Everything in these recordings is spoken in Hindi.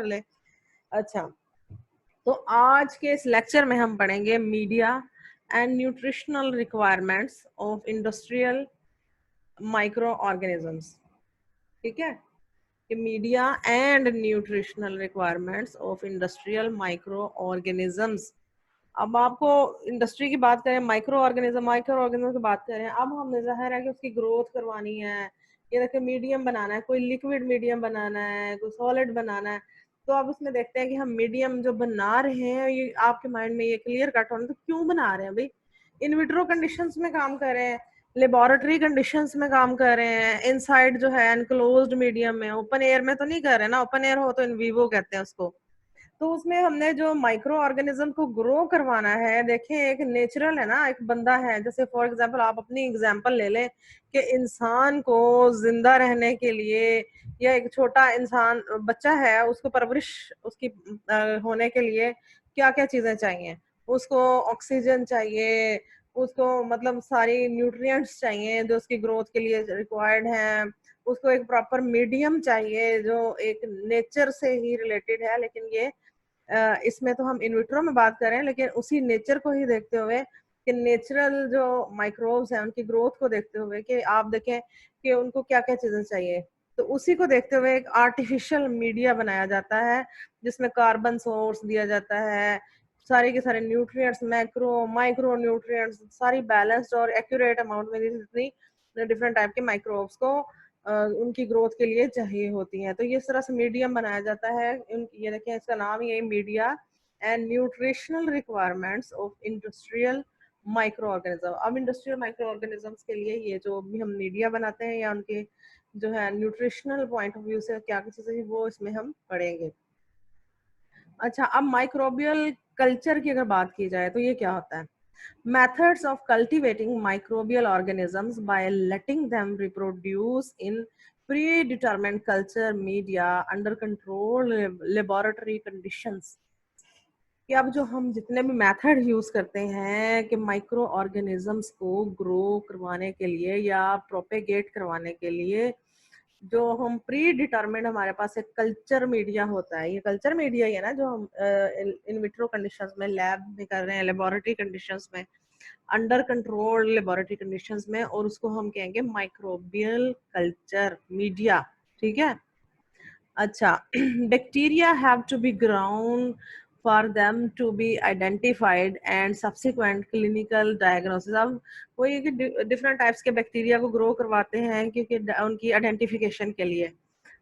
कर ले। अच्छा, तो आज के इस लेक्चर में हम पढ़ेंगे media and nutritional requirements of industrial micro organisms. ठीक है, कि media and nutritional requirements of industrial micro organisms. अब आपको इंडस्ट्री की बात करें, माइक्रो ऑर्गेनिज्म की बात करें, अब हमने ज़ाहिर है कि उसकी ग्रोथ करवानी है, ये देखिए मीडियम बनाना है, कोई लिक्विड मीडियम बनाना है, कोई सॉलिड बनाना है। तो अब उसमें देखते हैं कि हम मीडियम जो बना रहे हैं, ये आपके माइंड में ये क्लियर कट होना, तो क्यों बना रहे हैं भाई? इन विट्रो कंडीशंस में काम कर रहे हैं, लेबोरेटरी कंडीशंस में काम कर रहे हैं, इनसाइड जो है एनक्लोज्ड मीडियम में, ओपन एयर में तो नहीं कर रहे ना। ओपन एयर हो तो इन वीवो कहते हैं उसको। तो उसमें हमने जो माइक्रो ऑर्गेनिज्म को ग्रो करवाना है, देखें एक नेचुरल है ना, एक बंदा है, जैसे फॉर एग्जांपल आप अपनी एग्जांपल ले लें कि इंसान को जिंदा रहने के लिए, या एक छोटा इंसान बच्चा है, उसको परवरिश उसकी होने के लिए क्या क्या चीजें चाहिए? उसको ऑक्सीजन चाहिए, उसको मतलब सारी न्यूट्रिएंट्स चाहिए जो उसकी ग्रोथ के लिए रिक्वायर्ड हैं, उसको एक प्रॉपर मीडियम चाहिए जो एक नेचर से ही रिलेटेड है। लेकिन ये इसमें तो हम इनविट्रो में बात कर रहे हैं, लेकिन उसी नेचर को ही देखते हुए कि नेचुरल जो माइक्रोब्स हैं उनकी ग्रोथ को देखते हुए कि आप देखें कि उनको क्या क्या चीजें चाहिए, तो उसी को देखते हुए एक आर्टिफिशियल मीडिया बनाया जाता है जिसमें कार्बन सोर्स दिया जाता है, सारे के सारे न्यूट्रिएंट्स, मैक्रो माइक्रो न्यूट्रिएंट्स सारी बैलेंस्ड और एक्यूरेट अमाउंट में जितनी डिफरेंट टाइप के माइक्रोब्स को उनकी ग्रोथ के लिए चाहिए होती हैं। तो ये इस तरह से मीडियम बनाया जाता है। ये देखें, इसका नाम ये media and nutritional requirements of industrial micro organism. अब इंडस्ट्रियल माइक्रो ऑर्गेनिजम्स के लिए ये जो भी हम मीडिया बनाते हैं या उनके जो है न्यूट्रिशनल पॉइंट ऑफ व्यू से क्या क्या चीजें वो इसमें हम पढ़ेंगे। अच्छा, अब माइक्रोबियल कल्चर की अगर बात की जाए तो ये क्या होता है? Methods of cultivating microbial organisms by letting them reproduce in predetermined culture media under controlled laboratory conditions। कि अब जो हम जितने भी मेथड यूज करते हैं कि माइक्रो ऑर्गेनिजम्स को ग्रो करवाने के लिए या प्रोपेगेट करवाने के लिए, जो हम प्री डिटरमिन्ड हमारे पास एक कल्चर मीडिया होता है, ये कल्चर मीडिया ही है ना जो हम इन विट्रो कंडीशंस में लैब में कर रहे हैं, लेबोरेटरी कंडीशंस में, अंडर कंट्रोल लेबोरेटरी कंडीशंस में, और उसको हम कहेंगे माइक्रोबियल कल्चर मीडिया। ठीक है, अच्छा bacteria have to be ground for them to be identified and subsequent clinical diagnosis. अब वो ये कि डिफरेंट टाइप्स के बैक्टीरिया को ग्रो करवाते हैं क्योंकि उनकी आइडेंटिफिकेशन के लिए।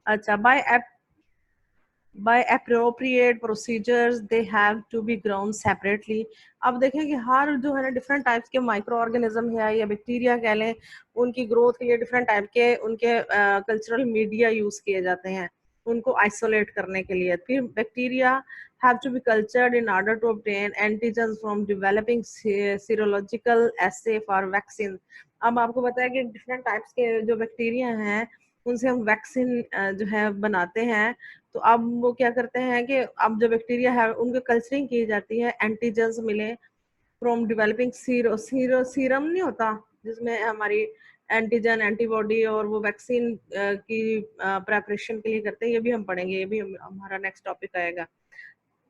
अच्छा, by appropriate procedures they have to be grown separately। अब देखें कि हर जो है ना डिफरेंट टाइप्स के माइक्रो ऑर्गेनिज्म है या बैक्टीरिया कह लें, उनकी ग्रोथ के लिए डिफरेंट टाइप के उनके कल्चरल मीडिया यूज किए जाते हैं उनको आइसोलेट करने के लिए। फिर bacteria have to be cultured in order to obtain antigens from developing serological assay for vaccine। अब आपको पता है कि डिफरेंट टाइप्स के जो बैक्टीरिया हैं उनसे हम वैक्सीन जो है बनाते हैं। तो अब वो क्या करते हैं कि अब जो बैक्टीरिया है उनकी कल्चरिंग की जाती है, एंटीजेंस मिले फ्रॉम डेवलपिंग सीरम नहीं होता जिसमें हमारी एंटीजन एंटीबॉडी और वो वैक्सीन की प्रेपरेशन के लिए करते हैं। ये भी हम पढ़ेंगे, ये भी हमारा नेक्स्ट टॉपिक आएगा।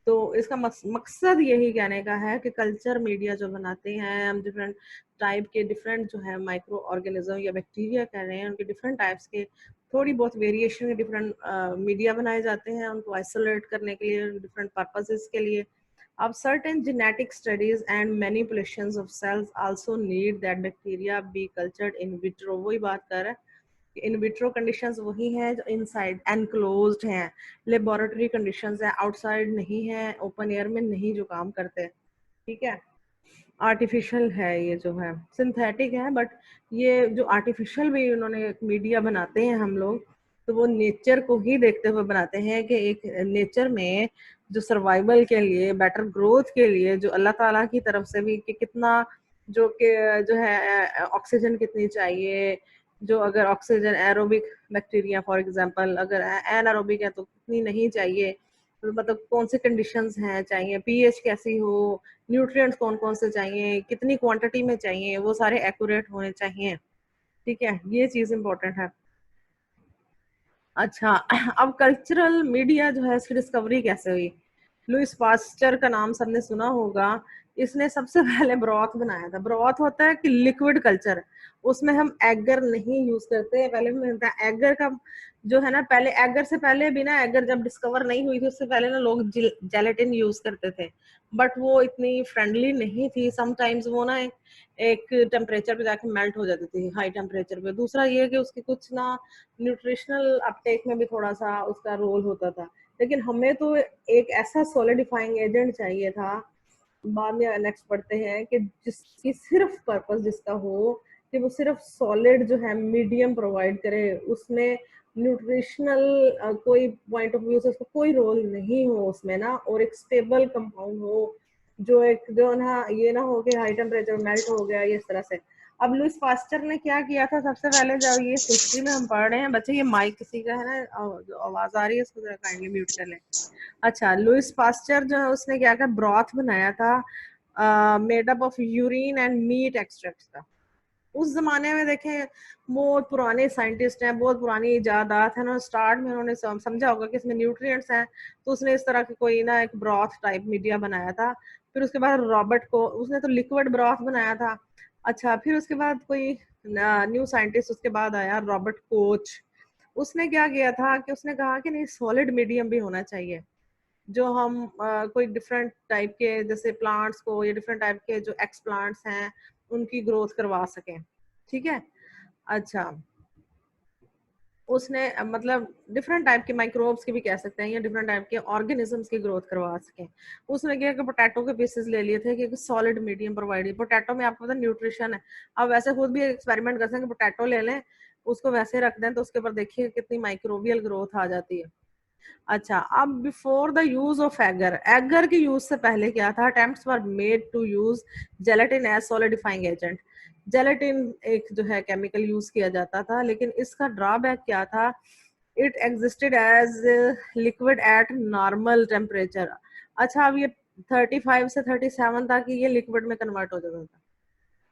तो इसका मकसद यही कहने का है कि कल्चर मीडिया जो बनाते हैं हम, डिफरेंट टाइप के डिफरेंट जो है माइक्रो ऑर्गेनिज्म या बैक्टीरिया कह रहे हैं, उनके डिफरेंट टाइप्स के थोड़ी बहुत वेरिएशन के डिफरेंट मीडिया बनाए जाते हैं उनको आइसोलेट करने के लिए, डिफरेंट पर्पसेस के लिए। अब certain genetic studies and manipulations of cells also need that bacteria be cultured in vitro। वही बात कर रहा है, इन विट्रो कंडीशंस वही हैं जो इनसाइड एनक्लोज्ड हैं, लेबोरेटरी कंडीशंस हैं, आउटसाइड नहीं है, ओपन एयर में नहीं जो काम करते। ठीक है, आर्टिफिशियल है ये जो है, सिंथेटिक है, बट ये जो आर्टिफिशियल भी उन्होंने मीडिया बनाते हैं हम लोग, तो वो नेचर को ही देखते हुए बनाते हैं कि एक नेचर में जो सर्वाइवल के लिए, बेटर ग्रोथ के लिए, जो अल्लाह ताला की तरफ से भी कि कितना जो कि जो है ऑक्सीजन कितनी चाहिए, जो अगर oxygen aerobic bacteria for example अगर एनारोबिक है तो कितनी नहीं चाहिए, तो मतलब कौन से कंडीशंस हैं चाहिए, पीएच कैसी हो, न्यूट्रिएंट्स कौन कौन से चाहिए, कितनी क्वांटिटी में चाहिए, वो सारे एक्यूरेट होने चाहिए। ठीक है, ये चीज़ इम्पोर्टेंट है। अच्छा, अब कल्चरल मीडिया जो है इसकी डिस्कवरी कैसे हुई? लुइस पास्चर का नाम सबने सुना होगा। इसने सबसे पहले ब्रॉथ बनाया था। ब्रॉथ होता है कि लिक्विड कल्चर, उसमें हम एगर नहीं यूज करते। पहले मिलता है एगर का जो है ना, पहले एगर से पहले भी ना, एगर जब डिस्कवर नहीं हुई थी उससे पहले ना लोग जेलेटिन यूज करते थे, बट वो इतनी फ्रेंडली नहीं थी। समटाइम्स वो ना एक टेम्परेचर पे जाके मेल्ट हो जाती थी, हाई टेम्परेचर पे। दूसरा ये कि उसकी कुछ ना न्यूट्रिशनल अपटेक में भी थोड़ा सा उसका रोल होता था। लेकिन हमें तो एक ऐसा सॉलिडिफाइंग एजेंट चाहिए था, बाद में नेक्स्ट पढ़ते हैं, कि जिसकी सिर्फ पर्पस जिसका हो कि वो सिर्फ सॉलिड जो है मीडियम प्रोवाइड करे, उसमें न्यूट्रिशनल कोई पॉइंट ऑफ व्यू से उसका कोई रोल नहीं हो उसमें ना, और एक स्टेबल कंपाउंड हो, जो एक जो ना ये ना हो कि हाई टेम्परेचर मेल्ट हो गया ये इस तरह से। अब लुइस पास्चर ने क्या किया था सबसे पहले, जब ये हिस्ट्री में हम पढ़ रहे हैं बच्चे, ये माइक किसी का है ना, जो आवाज आ रही है उसको जरा काइंडली म्यूट कर लें। अच्छा, लुइस पास्चर जो है उसने क्या किया, ब्रॉथ बनाया था made up of urine and meat extracts का। उस जमाने में देखें, बहुत पुराने साइंटिस्ट हैं, बहुत पुरानी इजादात है ना, स्टार्ट में उन्होंने समझा होगा कि इसमें न्यूट्रिएंट्स हैं, तो उसने इस तरह की कोई ना एक ब्रॉथ टाइप मीडिया बनाया था। फिर उसके बाद रॉबर्ट को, उसने तो लिक्विड ब्रॉथ बनाया था। अच्छा, फिर उसके बाद कोई न्यू साइंटिस्ट उसके बाद आया, रॉबर्ट कोच। उसने क्या किया था कि उसने कहा कि नहीं, सॉलिड मीडियम भी होना चाहिए, जो हम कोई डिफरेंट टाइप के जैसे प्लांट्स को या डिफरेंट टाइप के जो एक्स प्लांट्स हैं उनकी ग्रोथ करवा सकें। ठीक है। अच्छा, उसने मतलब डिफरेंट टाइप के माइक्रोब्स की भी कह सकते हैं, या डिफरेंट टाइप के ऑर्गेनिजम्स की ग्रोथ करवा सकें। उसने क्या कि पोटैटो के पीसेस ले लिए थे कि सॉलिड मीडियम प्रोवाइड, पोटैटो में आपको पता न्यूट्रिशन है। अब वैसे खुद भी एक्सपेरिमेंट कर सकते हैं, पोटैटो ले लें, उसको वैसे रख दें, तो उसके ऊपर देखिए कितनी माइक्रोबियल ग्रोथ आ जाती है। अच्छा, अब before the use of agar, agar के यूज से पहले क्या था, attempts were made to use gelatin as solidifying agent. Gelatin एक जो है केमिकल यूज किया जाता था, लेकिन इसका ड्रॉबैक क्या था, it existed as liquid at normal temperature. अच्छा, अब ये 35 से 37 तक ये लिक्विड में कन्वर्ट हो जाता था।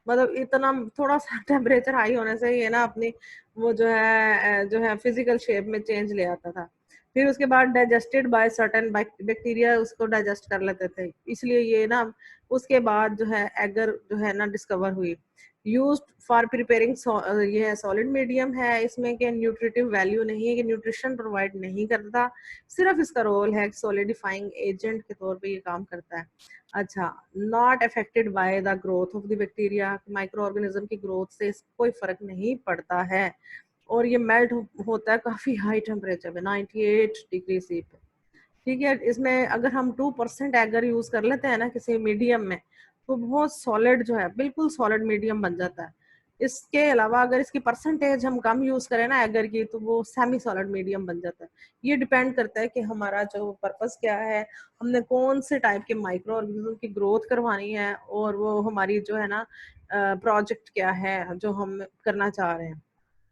मतलब इतना थोड़ा सा टेम्परेचर हाई होने से ये ना अपनी वो जो है फिजिकल शेप में चेंज ले आता था। फिर उसके बाद डाइजेस्टेड बाय सर्टेन बैक्टीरिया उसको डाइजेस्ट कर लेते थे, इसलिए ये ना उसके बाद जो है एगर जो है ना डिस्कवर हुई। यूज्ड फॉर प्रिपेयरिंग, ये है सॉलिड मीडियम है, इसमें के न्यूट्रिटिव वैल्यू नहीं है, कि न्यूट्रिशन प्रोवाइड नहीं करता, सिर्फ इसका रोल है सॉलिडिफाइंग एजेंट के तौर पे ये काम करता है। अच्छा, not affected by the growth of the bacteria, micro organism की ग्रोथ से कोई फर्क नहीं पड़ता है, और ये मेल्ट होता है काफी हाई टेम्परेचर पे, 98 डिग्री सी पे। ठीक है, इसमें अगर हम 2% एगर यूज कर लेते हैं ना किसी मीडियम में, तो बहुत सॉलिड जो है, बिल्कुल सॉलिड मीडियम बन जाता है। इसके अलावा अगर इसकी परसेंटेज हम कम यूज करें ना एगर की, तो वो सेमी सॉलिड मीडियम बन जाता है। ये डिपेंड करता है कि हमारा जो पर्पस क्या है, हमने कौन से टाइप के माइक्रो ऑर्गेनिज्म की ग्रोथ करवानी है, और वो हमारी जो है ना प्रोजेक्ट क्या है जो हम करना चाह रहे हैं।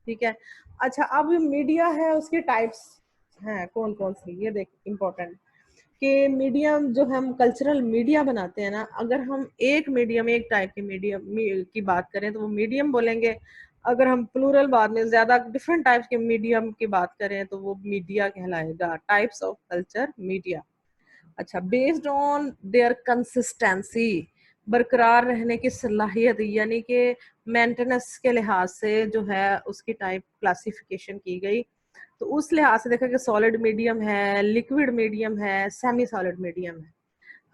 ठीक है। अच्छा, अब मीडिया है उसके टाइप्स हैं कौन कौन सी, ये देख इम्पोर्टेंट, कि मीडियम जो हम कल्चरल मीडिया बनाते हैं ना, अगर हम एक मीडियम, एक टाइप के मीडियम की बात करें तो वो मीडियम बोलेंगे। अगर हम प्लूरल बाद में ज्यादा डिफरेंट टाइप्स के मीडियम की बात करें तो वो मीडिया कहलाएगा, टाइप्स ऑफ कल्चर मीडिया। अच्छा, बेस्ड ऑन देयर कंसिस्टेंसी, बरकरार रहने की सलाहियत, यानी कि मेंटेनेंस के लिहाज से जो है उसकी टाइप क्लासिफिकेशन की गई। तो उस लिहाज से देखा कि सॉलिड मीडियम है, लिक्विड मीडियम है, सेमी सॉलिड मीडियम है।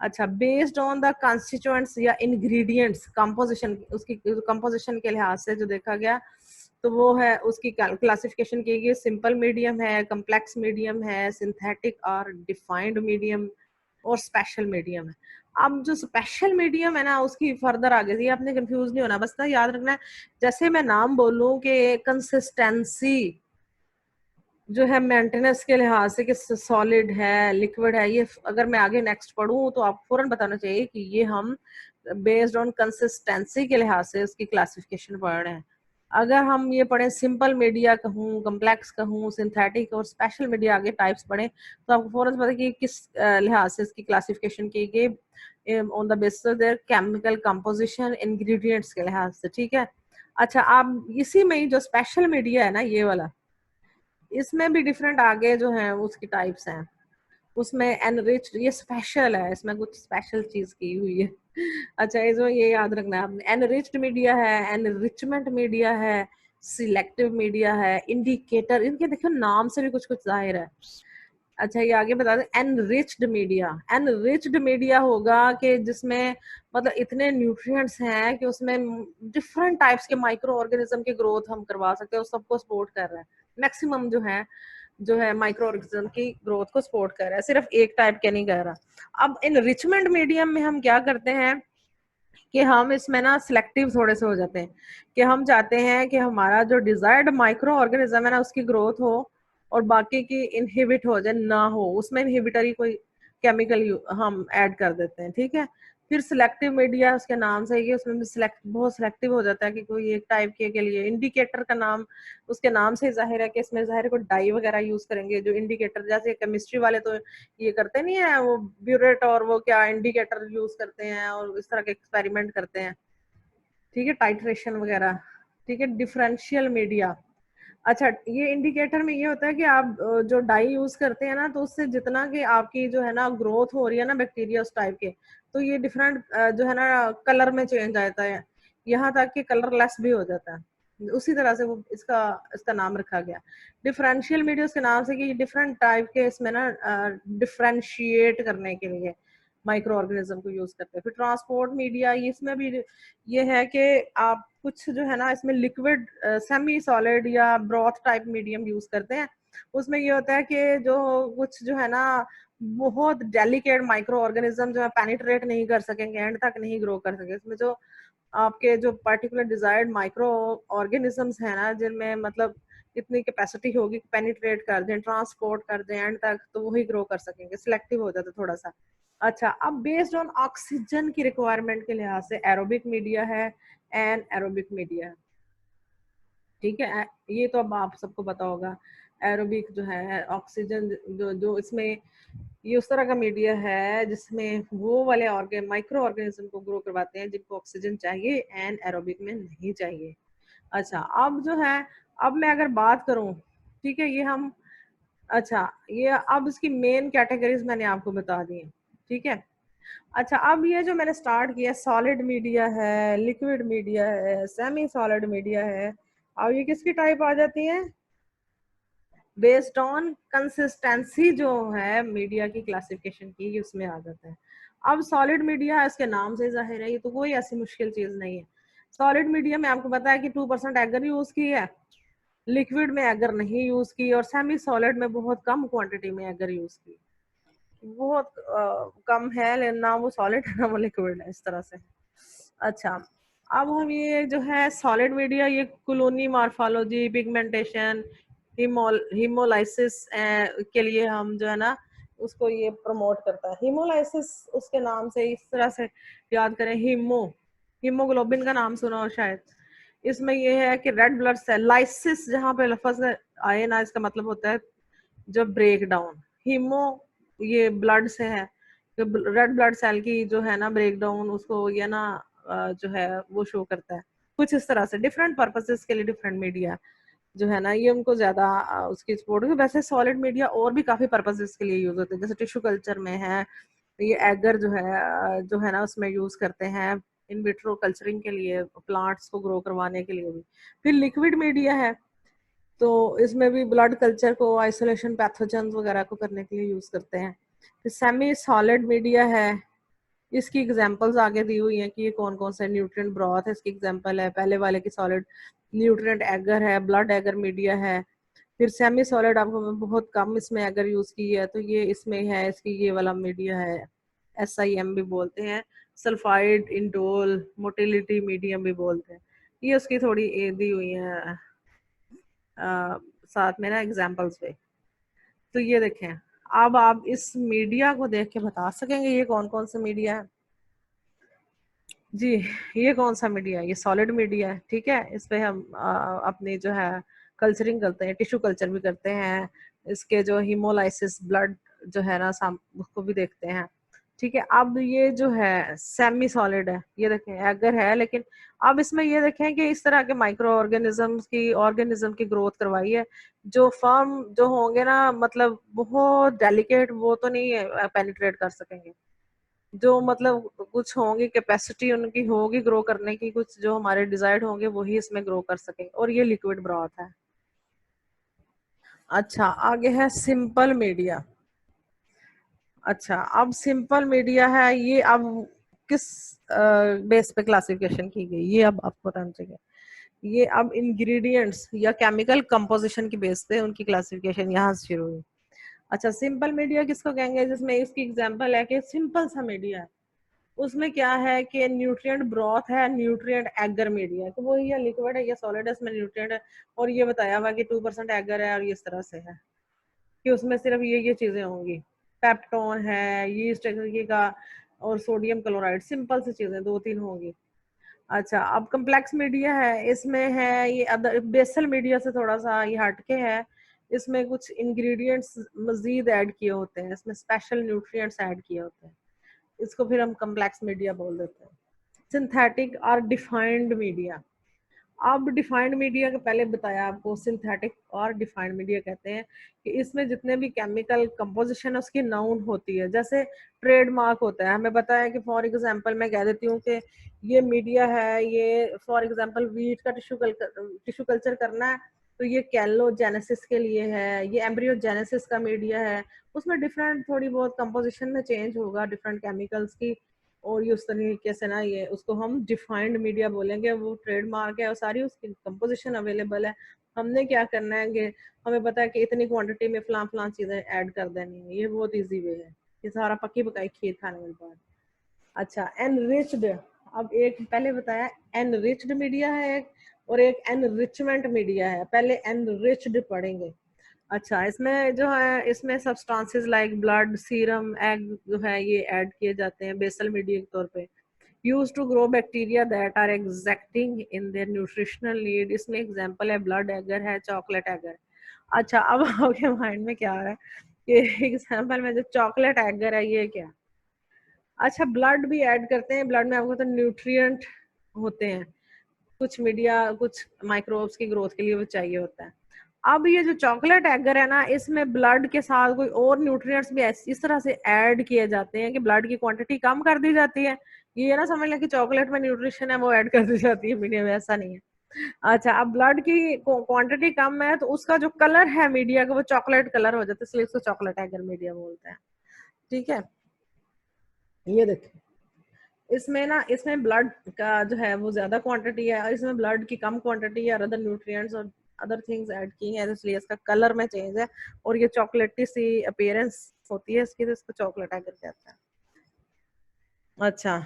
अच्छा, बेस्ड ऑन द कॉन्स्टिट्यूएंट्स या इंग्रेडिएंट्स, कंपोजिशन, उसकी कंपोजिशन के लिहाज से जो देखा गया, तो वो है उसकी क्लासिफिकेशन की गई, सिंपल मीडियम है, कम्प्लेक्स मीडियम है, सिंथेटिक और डिफाइंड मीडियम, और स्पेशल मीडियम है। अब जो स्पेशल मीडियम है ना, उसकी फर्दर आगे से आपने कंफ्यूज नहीं होना, बस ना याद रखना है, जैसे मैं नाम बोलूं कि कंसिस्टेंसी जो है मेंटेनेंस के लिहाज से कि सॉलिड है, लिक्विड है, ये अगर मैं आगे नेक्स्ट पढ़ूं तो आप फौरन बताना चाहिए कि ये हम बेस्ड ऑन कंसिस्टेंसी के लिहाज से उसकी क्लासिफिकेशन पढ़ रहे हैं। अगर हम ये पढ़ें सिंपल मीडिया कहूँ, कम्प्लेक्स कहूँ, सिंथेटिक और स्पेशल मीडिया आगे टाइप्स पढ़ें, तो आपको फौरन पता कि किस लिहाज से इसकी क्लासिफिकेशन की गई, on the basis of their chemical composition, ingredients के लिहाज से। ठीक है। अच्छा, आप इसी में ही जो स्पेशल मीडिया है ना, ये वाला, इसमें भी डिफरेंट आगे जो है उसकी टाइप्स हैं। उसमें एनरिच्ड, ये स्पेशल है, इसमें कुछ स्पेशल चीज की हुई है। अच्छा, इसमें ये याद रखना है आपने, एनरिच्ड मीडिया है, एनरिचमेंट मीडिया है, सिलेक्टिव मीडिया है, इंडिकेटर, इनके देखो नाम से भी कुछ कुछ जाहिर है। अच्छा, ये आगे बता दें, एनरिच्ड मीडिया, एनरिच्ड मीडिया होगा कि जिसमें मतलब इतने न्यूट्रिएंट्स हैं कि उसमें डिफरेंट टाइप्स के माइक्रो ऑर्गेनिज्म की ग्रोथ हम करवा सकते हैं, उस सबको सपोर्ट कर रहे हैं। मैक्सिमम जो है माइक्रो ऑर्गेनिज्म की ग्रोथ को सपोर्ट कर रहा है, सिर्फ एक टाइप के नहीं कर रहा। अब इनरिचमेंट मीडियम में हम क्या करते हैं कि हम इसमें ना सिलेक्टिव थोड़े से हो जाते हैं, कि हम चाहते हैं कि हमारा जो डिजायर्ड माइक्रो ऑर्गेनिज्म है ना उसकी ग्रोथ हो और बाकी की इनहिबिट हो जाए, ना हो, उसमें इनहिबिटरी कोई केमिकल हम ऐड कर देते हैं, ठीक है। फिर सिलेक्टिव मीडिया, उसके नाम से ही उसमें भी बहुत सिलेक्टिव हो जाता है कि कोई एक टाइप के लिए। इंडिकेटर का नाम उसके नाम से जाहिर है कि इसमें जाहिर है कोई डाई वगैरह यूज करेंगे, जो इंडिकेटर जैसे केमिस्ट्री वाले तो ये करते नहीं है, वो ब्यूरेट और वो क्या इंडिकेटर यूज करते हैं और इस तरह के एक्सपेरिमेंट करते हैं, ठीक है, टाइट्रेशन वगैरह, ठीक है। डिफरेंशियल मीडिया, अच्छा, ये इंडिकेटर में ये होता है कि आप जो डाई यूज करते हैं ना, तो उससे जितना कि आपकी जो है ना ग्रोथ हो रही है ना बैक्टीरिया उस टाइप के, तो ये डिफरेंट जो है ना कलर में चेंज आता है, यहाँ तक कि कलरलेस भी हो जाता है। उसी तरह से वो इसका इसका नाम रखा गया डिफरेंशियल मीडिया, उसके नाम से कि डिफरेंट टाइप के इसमें ना डिफरेंशिएट करने के लिए माइक्रो ऑर्गेनिज्म को यूज करते हैं। फिर ट्रांसपोर्ट मीडिया, इसमें भी ये है कि आप कुछ जो है ना इसमें लिक्विड, सेमी सॉलिड या ब्रॉथ टाइप मीडियम यूज करते हैं। उसमें ये होता है कि जो कुछ जो है ना बहुत डेलिकेट माइक्रो ऑर्गेनिज्म जो है पेनिट्रेट नहीं कर सकेंगे, एंड तक नहीं ग्रो कर सकेंगे, इसमें जो आपके जो पर्टिकुलर डिजायर्ड माइक्रो ऑर्गेनिजम्स है ना, जिनमें मतलब इतनी कैपेसिटी होगी कि पेनिट्रेट कर दें, ट्रांसपोर्ट कर दें एंड तक, तो वही ग्रो कर सकेंगे, सिलेक्टिव हो जाता है थोड़ा सा। अच्छा, अब बेस्ड ऑन ऑक्सीजन की रिक्वायरमेंट के लिहाज से एरोबिक मीडिया है, एन एरोबिक मीडिया है, ठीक है। ये तो अब आप सबको पता होगा। एरोबिक जो है ऑक्सीजन जो जो इसमें ये उस तरह का मीडिया है जिसमें वो वाले माइक्रो ऑर्गेनिज्म को ग्रो करवाते हैं जिनको ऑक्सीजन चाहिए, एन एरोबिक में नहीं चाहिए। अच्छा, अब जो है, अब मैं अगर बात करूं, ठीक है, ये हम, अच्छा, ये अब इसकी मेन कैटेगरीज मैंने आपको बता दी है, ठीक है। अच्छा, अब ये जो मैंने स्टार्ट किया, सॉलिड मीडिया है, लिक्विड मीडिया है, सेमी सॉलिड मीडिया है, अब ये किसकी टाइप आ जाती है? बेस्ड ऑन कंसिस्टेंसी जो है मीडिया की क्लासिफिकेशन की, उसमें आ जाता है। अब सॉलिड मीडिया है, इसके नाम से जाहिर है, ये तो कोई ऐसी मुश्किल चीज नहीं है। सॉलिड मीडिया में आपको पता है कि 2% एगर यूज की है, लिक्विड में एगर नहीं यूज की, और सेमी सॉलिड में बहुत कम क्वांटिटी में एगर यूज की, बहुत कम है, लेकिन ना वो सॉलिड है ना वो लिक्विड है, इस तरह से। अच्छा, अब हम ये जो है सॉलिड मीडिया, ये कॉलोनी मॉर्फोलॉजी, पिगमेंटेशन, हीमोलाइसिस के लिए हम जो है ना उसको ये प्रमोट करता है। हीमोलाइसिस उसके नाम से इस तरह से याद करें, हीमोग्लोबिन का नाम सुना हो शायद। इसमें ये है कि रेड ब्लड सेल, लाइसिस जहाँ पे लफ्ज आए ना, इसका मतलब होता है जो ब्रेक डाउन। हीमो ये ब्लड से है, तो रेड ब्लड सेल की जो है ना ब्रेक डाउन, उसको ये ना जो है वो शो करता है। कुछ इस तरह से डिफरेंट पर्पसेस के लिए डिफरेंट मीडिया जो है ना ये उनको ज्यादा उसकी सपोर्ट है। वैसे सॉलिड मीडिया और भी काफी पर्पसेस के लिए यूज होते हैं, जैसे टिश्यू कल्चर में है, ये एगर जो है ना उसमें यूज करते हैं, इन विट्रो कल्चरिंग के लिए, प्लांट्स को ग्रो करवाने के लिए भी। फिर लिक्विड मीडिया है, तो इसमें भी ब्लड कल्चर को, आइसोलेशन पैथोजन वगैरह को करने के लिए यूज करते हैं। फिर सेमी सॉलिड मीडिया है, इसकी एग्जांपल्स आगे दी हुई हैं कि ये कौन कौन से न्यूट्रिएंट ब्रॉथ है, इसकी एग्जांपल है। पहले वाले की सॉलिड न्यूट्रिएंट एगर है, ब्लड एगर मीडिया है। फिर सेमी सॉलिड आपको बहुत कम इसमें एगर यूज की है, तो ये इसमें है, इसकी ये वाला मीडिया है, SIM भी बोलते हैं, सल्फाइड इंडोल मोटिलिटी मीडियम भी बोलते हैं। ये उसकी थोड़ी दी हुई है साथ में ना एग्जांपल्स पे। तो ये देखें, अब आप इस मीडिया को देख के बता सकेंगे ये कौन कौन सा मीडिया है? जी, ये कौन सा मीडिया है? ये सॉलिड मीडिया है, ठीक है। इस पे हम अपनी जो है कल्चरिंग करते हैं, टिश्यू कल्चर भी करते हैं, इसके जो हीमोलाइसिस ब्लड जो है ना उसको भी देखते हैं। ठीक है, अब ये जो है सेमी सॉलिड है, ये देखें एगर है, लेकिन अब इसमें ये देखें कि इस तरह के माइक्रो ऑर्गेनिज्म की ग्रोथ करवाई है जो फर्म जो होंगे ना, मतलब बहुत डेलिकेट, वो तो नहीं पेनिट्रेट कर सकेंगे। जो मतलब कुछ होंगी, कैपेसिटी उनकी होगी ग्रो करने की, कुछ जो हमारे डिजायर्ड होंगे वही इसमें ग्रो कर सकेंगे, और ये लिक्विड ब्रॉथ है। अच्छा, आगे है सिंपल मीडिया। अच्छा, अब सिंपल मीडिया है, ये अब किस बेस पे क्लासिफिकेशन की गई, ये अब आपको बताना चाहिए। ये अब इंग्रेडिएंट्स या केमिकल कंपोजिशन की बेस पे उनकी क्लासिफिकेशन यहाँ से शुरू हुई। अच्छा, सिंपल मीडिया किसको कहेंगे, जिसमें इसकी एग्जांपल है कि सिंपल सा मीडिया है, उसमें क्या है कि न्यूट्रिएंट ब्रॉथ है, न्यूट्रिएंट एगर मीडिया, तो वो ये लिक्विड है या सॉलिड है, इसमें न्यूट्रिएंट है, और ये बताया हुआ कि 2% एगर है, और ये इस तरह से है कि उसमें सिर्फ ये चीजें होंगी, पेप्टोन है, यीस्ट का, और सोडियम क्लोराइड, सिंपल सी चीजें 2-3 होंगी। अच्छा, अब कम्प्लेक्स मीडिया है, इसमें है ये अदर बेसल मीडिया से थोड़ा सा ये हटके है, इसमें कुछ इंग्रेडिएंट्स मजीद ऐड किए होते हैं, इसमें स्पेशल न्यूट्रिएंट्स ऐड किए होते हैं, इसको फिर हम कम्प्लेक्स मीडिया बोल देते हैं। सिंथेटिक और डिफाइंड मीडिया। अब डिफाइंड मीडिया का पहले बताया आपको, सिंथेटिक और डिफाइंड मीडिया कहते हैं कि इसमें जितने भी केमिकल कंपोजिशन है उसकी नाउन होती है, जैसे ट्रेडमार्क होता है, हमें पता है कि फॉर एग्जांपल मैं कह देती हूँ कि ये मीडिया है, ये फॉर एग्जांपल वीट का टिश्यू कल्चर करना है, तो ये कैलोजेनेसिस के लिए है, ये एम्ब्रियोजेनेसिस का मीडिया है, उसमें डिफरेंट थोड़ी बहुत कंपोजिशन में चेंज होगा डिफरेंट केमिकल्स की, और ये उस तरीके से ना, ये उसको हम डिफाइंड मीडिया बोलेंगे, वो ट्रेडमार्क है और सारी उसकी कंपोजिशन अवेलेबल है। हमने क्या करना है कि हमें पता है कि इतनी क्वांटिटी में फलां फलां चीजें ऐड कर देनी है, ये बहुत इजी वे है, ये सारा पक्की पकाई खीर खाने के बाद। अच्छा, एनरिच्ड, अब एक पहले बताया एनरिच्ड मीडिया है एक, और एक एनरिचमेंट मीडिया है, पहले एनरिच्ड पढ़ेंगे। अच्छा, इसमें जो है, इसमें substances like blood, serum, egg जो है ये ऐड किए जाते हैं बेसल मीडिया के तौर पे, use to grow bacteria that are exacting in their nutritional need, इसमें एग्जांपल है ब्लड एगर है, चॉकलेट एगर। अच्छा, अब आपके माइंड में क्या आ रहा है कि एग्जांपल में जो चॉकलेट एगर है ये क्या। अच्छा, ब्लड भी ऐड करते हैं, ब्लड में आपको तो न्यूट्रिएंट होते हैं, कुछ मीडिया कुछ माइक्रोब्स की ग्रोथ के लिए वो चाहिए होता है। अब ये जो चॉकलेट एगर है ना, इसमें ब्लड के साथ कोई और न्यूट्रिएंट्स भी इस तरह से ऐड किए जाते हैं कि ब्लड की क्वांटिटी कम कर दी जाती है। ये ना समझ लें कि चॉकलेट में न्यूट्रिशन है वो ऐड कर दी जाती है मीडिया में, ऐसा नहीं है। अच्छा, अब ब्लड की क्वांटिटी कम है तो उसका जो कलर है मीडिया का वो चॉकलेट कलर हो जाता है, इसलिए इसको चॉकलेट एगर मीडिया बोलते हैं। ठीक है, ये देखिए, इसमें ना, इसमें ब्लड का जो है वो ज्यादा क्वांटिटी है, और इसमें ब्लड की कम क्वांटिटी है, और अदर न्यूट्रिएंट्स और अदर थिंग्स ऐड की हैं, तो इसलिए इसका कलर में चेंज है, और ये चॉकलेटी सी अपीयरेंस होती है इसकी, तो इसको चॉकलेट एगर कहते हैं। अच्छा,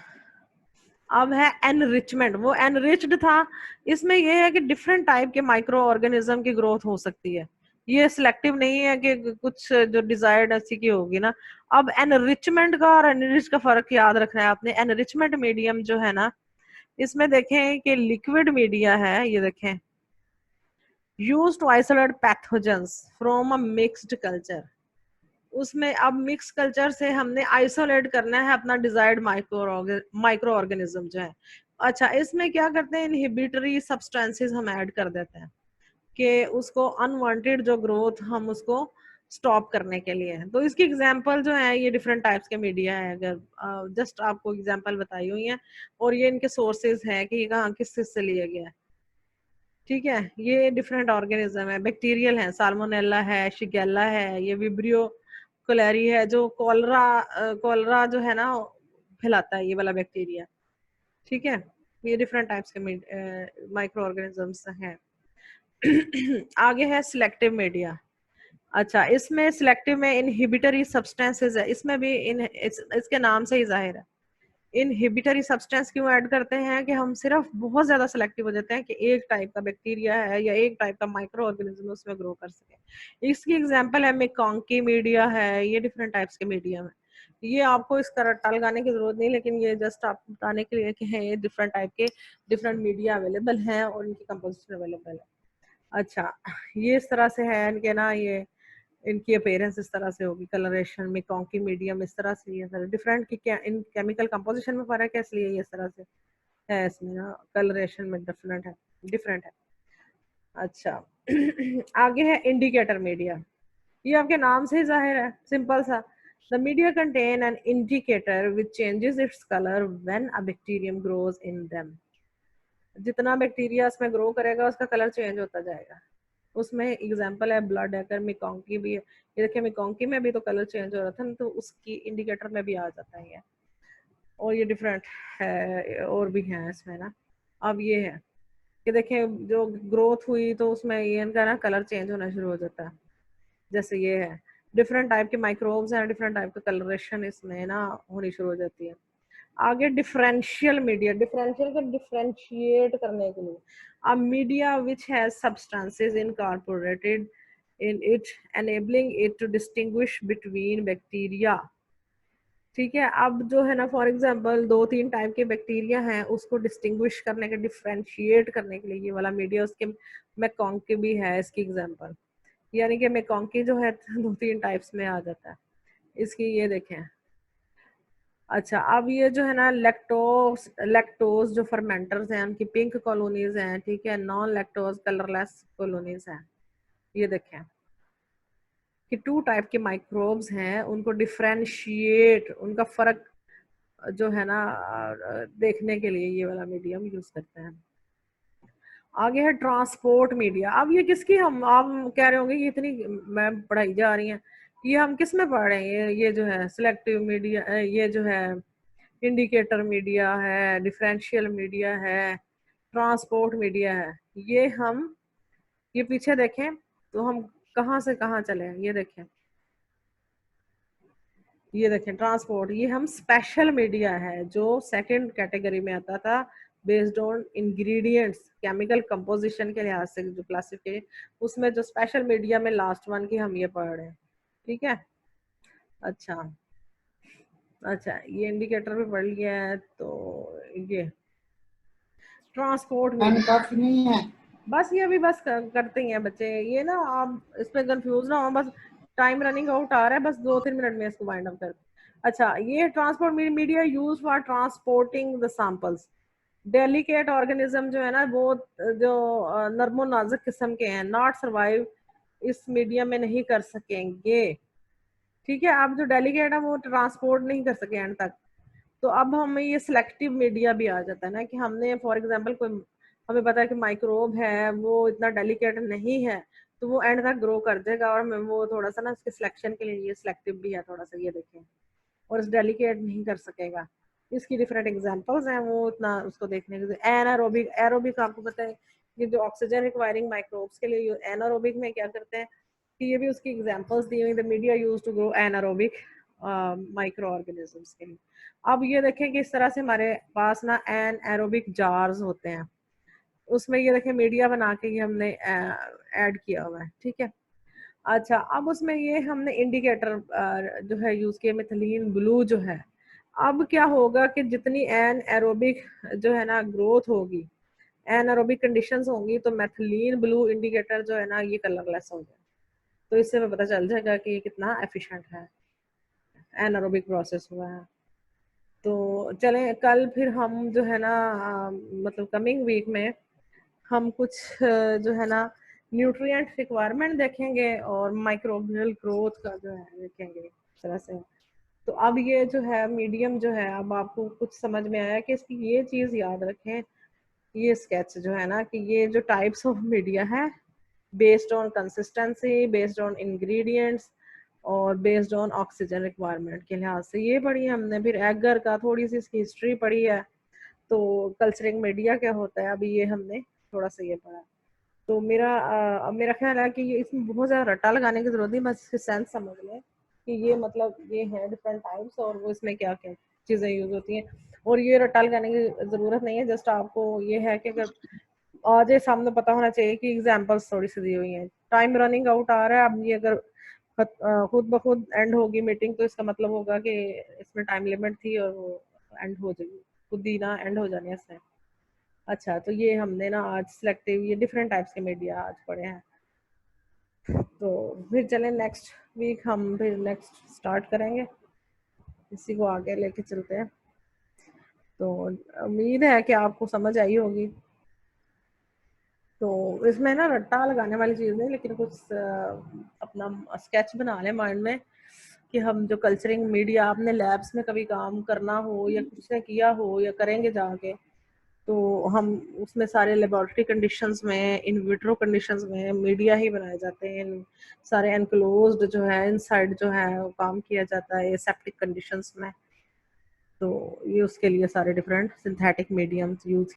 अब है एनरिचमेंट, वो एनरिच्ड था, इसमें ये है कि डिफरेंट टाइप के माइक्रो ऑर्गेनिज्म की ग्रोथ हो सकती है, ये सिलेक्टिव नहीं है कि कुछ जो डिजायर्ड ऐसी की होगी ना। अब एनरिचमेंट का और एनरिच का फर्क याद रखना है आपने। एनरिचमेंट मीडियम जो है ना, इसमें देखें कि लिक्विड मीडिया है, ये देखें, use to isolate pathogens from a mixed culture, उसमें अब मिक्स कल्चर से हमने आइसोलेट करना है अपना डिजायर्ड माइक्रो ऑर्गेनिज्म जो है। अच्छा, इसमें क्या करते हैं, इनहिबिटरी सब्सटेंसेस हम ऐड कर देते हैं कि उसको अनवांटेड जो ग्रोथ हम उसको स्टॉप करने के लिए। तो इसकी एग्जांपल जो है ये डिफरेंट टाइप्स के मीडिया है, अगर जस्ट आपको एग्जांपल बताई हुई है, और ये इनके सोर्सेज है कि कहाँ किस चीज से लिया गया है। ठीक है, ये डिफरेंट ऑर्गेनिज्म है, बैक्टीरियल है, साल्मोनेला है, शिगेल्ला है, ये विब्रियो कोलेरी है, जो कॉलरा जो है ना फैलाता है, ये वाला बैक्टीरिया। ठीक है, ये डिफरेंट टाइप्स के माइक्रो ऑर्गेनिजम्स हैं। आगे है सिलेक्टिव मीडिया। अच्छा, इसमें सिलेक्टिव में इनहिबिटरी सब्सटेंसेस है, इसमें भी इसके नाम से ही जाहिर है, इनहिबिटरी सब्सटेंस क्यों ऐड करते हैं कि हम सिर्फ बहुत ज्यादा सिलेक्टिव हो जाते हैं कि एक टाइप का बैक्टीरिया है या एक टाइप का माइक्रो ऑर्गेनिज्म उसमें ग्रो कर सके। इसकी एग्जांपल है मेकॉन्की मीडिया है, ये डिफरेंट टाइप्स के मीडिया है, ये आपको इसका रट्टा लगाने की जरूरत नहीं, लेकिन ये जस्ट आपको बताने के लिए कि है ये डिफरेंट टाइप के डिफरेंट मीडिया अवेलेबल हैं और इनकी कंपोजिशन अवेलेबल है। अच्छा, ये इस तरह से है इनके ना, ये इनकी अपेयरेंस इस तरह से होगी, कलरेशन में कॉन्की मीडियम इस तरह से, ये डिफरेंट की क्या इन केमिकल कंपोजिशन में फर्क है, इसलिए ये इस तरह से है, इसमें ना कलरेशन में डिफरेंट है। अच्छा आगे है इंडिकेटर मीडिया, ये आपके नाम से ही जाहिर है, सिंपल सा। The media contain an indicator which changes its colour when a bacterium grows in them. जितना बैक्टीरिया इसमें ग्रो करेगा उसका कलर चेंज होता जाएगा। उसमें एग्जांपल है ब्लड एकर मिकोंकी भी है, ये देखिए मिकोंकी में भी तो कलर चेंज हो रहा था ना, तो उसकी इंडिकेटर में भी आ जाता है ये। और ये डिफरेंट है, और भी है इसमें ना। अब ये है कि देखें जो ग्रोथ हुई तो उसमें ये इनका ना कलर चेंज होना शुरू हो जाता है, जैसे ये है डिफरेंट टाइप के माइक्रोब्स हैं, डिफरेंट टाइप का कलरेशन इसमें ना होनी शुरू हो जाती है। आगे डिफरेंशियल मीडिया, डिफरेंशियल को डिफरेंशिएट करने के लिए, a media which has substances incorporated in it enabling it to distinguish between bacteria. ठीक है, अब जो है ना फॉर एग्जांपल 2-3 टाइप के बैक्टीरिया हैं, उसको डिस्टिंग्विश करने के, डिफरेंशिएट करने के लिए ये वाला मीडिया, उसके मैकॉन्की भी है इसकी एग्जांपल, यानी कि मैकॉन्की जो है 2-3 टाइप्स में आ जाता है इसकी, ये देखें। अच्छा अब ये जो है ना लैक्टोज, लैक्टोज जो फर्मेंटर्स हैं उनकी पिंक कॉलोनीज हैं, ठीक है, नॉन लैक्टोज कलरलेस कॉलोनीज हैं। ये देखें कि 2 टाइप के माइक्रोब्स हैं, उनको डिफरेंशिएट, उनका फर्क जो है ना देखने के लिए ये वाला मीडियम यूज करते हैं। आगे है ट्रांसपोर्ट मीडिया। अब ये किसकी, हम आप कह रहे होंगे ये इतनी मैम पढ़ाई जा रही हैं, ये हम किस में पढ़ रहे हैं, ये जो है सिलेक्टिव मीडिया, ये जो है इंडिकेटर मीडिया है, डिफरेंशियल मीडिया है, ट्रांसपोर्ट मीडिया है। ये हम ये पीछे देखें तो हम कहाँ से कहाँ चले हैं, ये देखें ट्रांसपोर्ट, ये हम स्पेशल मीडिया है जो सेकंड कैटेगरी में आता था, based on ingredients, chemical composition के लिहाज से जो क्लासिफिकेशन, उसमें जो स्पेशल मीडिया में लास्ट वन की हम ये पढ़ रहे हैं। ठीक है, अच्छा अच्छा ये इंडिकेटर भी पढ़ लिया है, तो ये ट्रांसपोर्ट मीडिया काफी नहीं है। बस ये अभी बस करते ही हैं बच्चे, ये ना आप इसमें कंफ्यूज ना हो, बस टाइम रनिंग आउट आ रहा है, बस 2-3 मिनट में इसको वाइंड अप कर। अच्छा ये transport media use for transporting the samples, delicate organism जो है ना वो जो नर्मो नाजुक किस्म के हैं, नॉट सर्वाइव इस मीडिया में नहीं कर सकेंगे। ठीक है, अब जो डेलिकेट है वो ट्रांसपोर्ट नहीं कर सके एंड तक, तो अब हमें ये सिलेक्टिव मीडिया भी आ जाता है ना, कि हमने फॉर एग्जांपल कोई, हमें पता है कि माइक्रोब है वो इतना डेलिकेट नहीं है, तो वो एंड तक ग्रो कर देगा, और हमें वो थोड़ा सा ना उसके सिलेक्शन के लिए ये सिलेक्टिव भी है थोड़ा सा, ये देखें, और इस डेलिकेट नहीं कर सकेगा। इसकी डिफरेंट एग्जांपल्स हैं, वो इतना उसको देखने के, एनारोबिक, एरोबिक आपको पता है कि जो ऑक्सीजन रिक्वायरिंग माइक्रोब्स के लिए, एनारोबिक में क्या करते हैं कि ये भी उसकी एग्जांपल्स दी हुई, the media used to grow anaerobic microorganisms के लिए। अब ये देखें कि इस तरह से हमारे पास ना एन एरोबिक जार्स होते हैं, उसमें ये देखें मीडिया बना के ये हमने ऐड किया हुआ है। ठीक है, अच्छा अब उसमें ये हमने इंडिकेटर जो है यूज किया, मिथिलीन ब्लू जो है। अब क्या होगा कि जितनी एन एरोबिक जो है ना ग्रोथ होगी, एन एरोबिक कंडीशंस होंगी, तो मैथिलीन ब्लू इंडिकेटर जो है ना ये कलरलेस हो जाए, तो इससे हमें पता चल जाएगा कि ये कितना एफिशिएंट है, एनारोबिक प्रोसेस हुआ है। तो चलें कल फिर हम जो है ना मतलब कमिंग वीक में हम कुछ जो है ना न्यूट्रिएंट रिक्वायरमेंट देखेंगे, और माइक्रोबियल ग्रोथ का जो है देखेंगे इस तरह से। तो अब ये जो है मीडियम जो है, अब आपको कुछ समझ में आया कि इसकी ये चीज़ याद रखें, ये स्केच जो है ना कि ये जो टाइप्स ऑफ मीडिया है, based on consistency, based on ingredients, और बेस्ड ऑन ऑक्सीजन रिक्वायरमेंट के लिहाज से ये पढ़ी है हमने। फिर एगर का थोड़ी सी इसकी हिस्ट्री पढ़ी है, तो कल्चरिंग मीडिया क्या होता है अभी ये हमने थोड़ा सा ये पढ़ा। तो अब मेरा ख्याल है कि ये इसमें बहुत ज़्यादा रट्टा लगाने की जरूरत नहीं, बस इसके सेंस समझ लें कि ये मतलब ये है डिफरेंट टाइप्स, और वो इसमें क्या क्या चीज़ें यूज होती हैं, और ये रट्टा लगाने की ज़रूरत नहीं है, जस्ट आपको ये है कि अगर आज ये सामने पता होना चाहिए कि एग्जांपल्स थोड़ी सी दी हुई हैं। टाइम रनिंग आउट आ रहा है, अब ये अगर खुद ब खुद एंड होगी मीटिंग, तो इसका मतलब होगा कि इसमें टाइम लिमिट थी और वो एंड हो जाएगी, खुद ही ना एंड हो जाने से। अच्छा तो ये हमने ना आज सिलेक्टिव, ये डिफरेंट टाइप्स के मीडिया आज पढ़े हैं। तो फिर चलें नेक्स्ट वीक हम फिर नेक्स्ट स्टार्ट करेंगे, इसी को आगे लेके चलते हैं। तो उम्मीद है कि आपको समझ आई होगी। तो इसमें ना रट्टा लगाने वाली चीज़ नहीं, लेकिन कुछ अपना स्केच बना लें माइंड में कि हम जो कल्चरिंग मीडिया, आपने लैब्स में कभी काम करना हो या कुछ ने किया हो या करेंगे जाके, तो हम उसमें सारे लेबोरेटरी कंडीशंस में, इन विट्रो कंडीशंस में मीडिया ही बनाए जाते हैं। सारे एनक्लोज्ड जो है, इनसाइड जो है वो काम किया जाता है सेप्टिक कंडीशंस में। तो ये उसके लिए सारे डिफरेंट सिंथेटिक मीडियम्स यूज